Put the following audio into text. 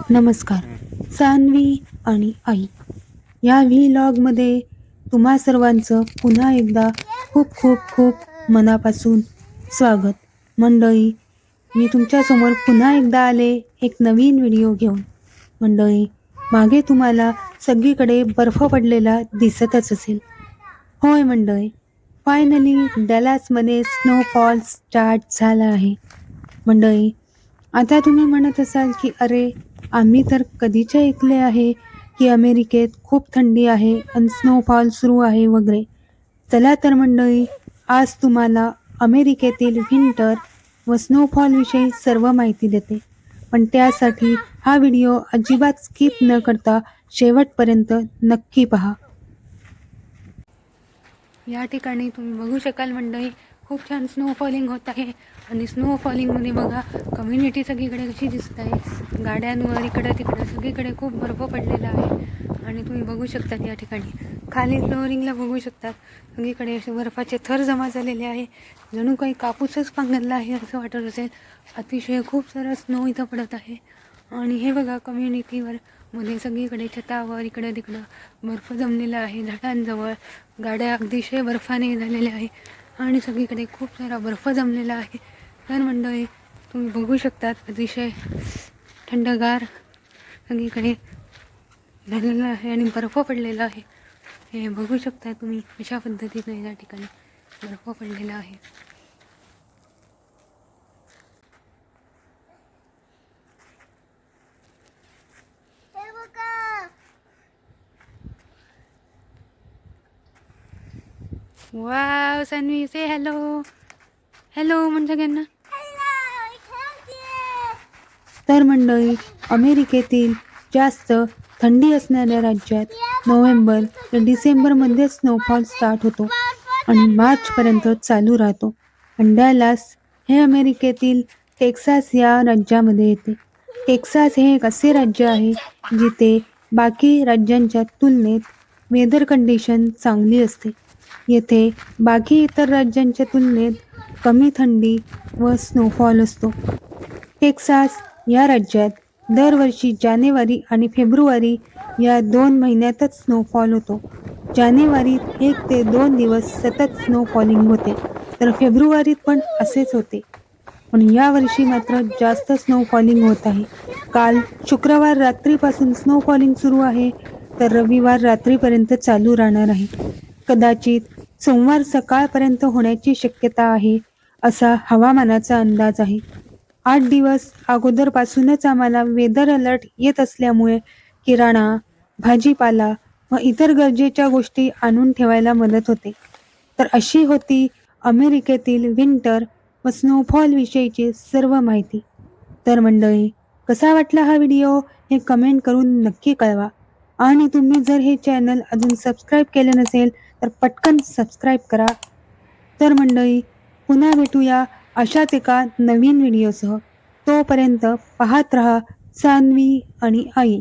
नमस्कार. सान्वी आणि आई या व्लॉगमध्ये तुम्हा सर्वांचं पुन्हा एकदा खूप खूप खूप मनापासून स्वागत. मंडळी, मी तुमच्यासमोर पुन्हा एकदा आले एक नवीन व्हिडिओ घेऊन. मंडळी, मागे तुम्हाला सगळीकडे बर्फ पडलेला दिसतच असेल. होय मंडळी, फायनली डॅलासमध्ये स्नोफॉल स्टार्ट झाला आहे. मंडळी, आता तुम्ही म्हणत असाल की अरे, आम्ही तर कधीचे ऐकले आहे की अमेरिकेत खूप थंडी आहे आणि स्नोफॉल सुरू आहे वगैरे. चला तर मंडळी, आज तुम्हाला अमेरिकेतील विंटर व स्नोफॉल विषयी सर्व माहिती देते. पण त्यासाठी हा व्हिडिओ अजिबात स्किप न करता शेवटपर्यंत नक्की पहा. या ठिकाणी तुम्ही बघू शकाल मंडळी, खूप छान स्नो फॉलिंग होत आहे. आणि स्नो फॉलिंगमध्ये बघा कम्युनिटी सगळीकडे कशी दिसत आहे. गाड्यांवर इकडं तिकडं सगळीकडे खूप बर्फ पडलेला आहे. आणि तुम्ही बघू शकतात या ठिकाणी खाली फ्लोअरिंगला बघू शकतात सगळीकडे असे बर्फाचे थर जमा झालेले आहे. जणू काही कापूसच पांघरला आहे असं वाटत असेल. अतिशय खूप सारा स्नो इथं पडत आहे. आणि हे बघा कम्युनिटीवर मध्ये सगळीकडे छतावर इकडं तिकडं बर्फ जमलेला आहे. झाडांजवळ गाड्या अतिशय बर्फाने झालेल्या आहे आणि सगळीकडे खूप सारा बर्फ जमलेला आहे. तर मंडळी, तुम्ही बघू शकतात अतिशय थंडगार सगळीकडे झालेलं आहे आणि बर्फ पडलेला आहे. हे बघू शकता तुम्ही अशा पद्धतीने या ठिकाणी बर्फ पडलेला आहे. वाव सान्वी, से हॅलो. हॅलो म्हण सगळ्यांना. तर मंडळी, अमेरिकेतील जास्त थंडी असणाऱ्या राज्यात नोव्हेंबर ते डिसेंबरमध्ये स्नोफॉल स्टार्ट होतो आणि मार्चपर्यंत चालू राहतो. डॅलास हे अमेरिकेतील टेक्सास या राज्यामध्ये येते. टेक्सास हे एक असे राज्य आहे जिथे बाकी राज्यांच्या तुलनेत वेदर कंडिशन चांगली असते. येथे बाकी इतर राज्यांच्या तुलनेत कमी थंडी व स्नोफॉल असतो. टेक्सास या राज्यात दरवर्षी जानेवारी आणि फेब्रुवारी या 2 महिन्यातच स्नोफॉल होतो. जानेवारीत 1 ते 2 दिवस सतत स्नो फॉलिंग होते, तर फेब्रुवारीत पण असेच होते. पण यावर्षी मात्र जास्त स्नो फॉलिंग होत आहे. काल शुक्रवार रात्रीपासून स्नो फॉलिंग सुरू आहे, तर रविवार रात्रीपर्यंत चालू राहणार आहे. कदाचित सोमवार सकाळपर्यंत होण्याची शक्यता आहे, असा हवामानाचा अंदाज आहे. 8 दिवस अगोदरपासूनच आम्हाला वेदर अलर्ट येत असल्यामुळे किराणा, भाजीपाला व इतर गरजेच्या गोष्टी आणून ठेवायला मदत होते. तर अशी होती अमेरिकेतील विंटर व स्नोफॉल विषयीची सर्व माहिती. तर मंडळी, कसा वाटला हा व्हिडिओ हे कमेंट करून नक्की कळवा. आणि तुम्ही जर हे चॅनल अजून सबस्क्राईब केले नसेल तर पटकन सबस्क्राईब करा. तर मंडळी, पुन्हा भेटूया अशाच एका नवीन व्हिडिओसह. तोपर्यंत पाहत रहा सान्वी आणि आई.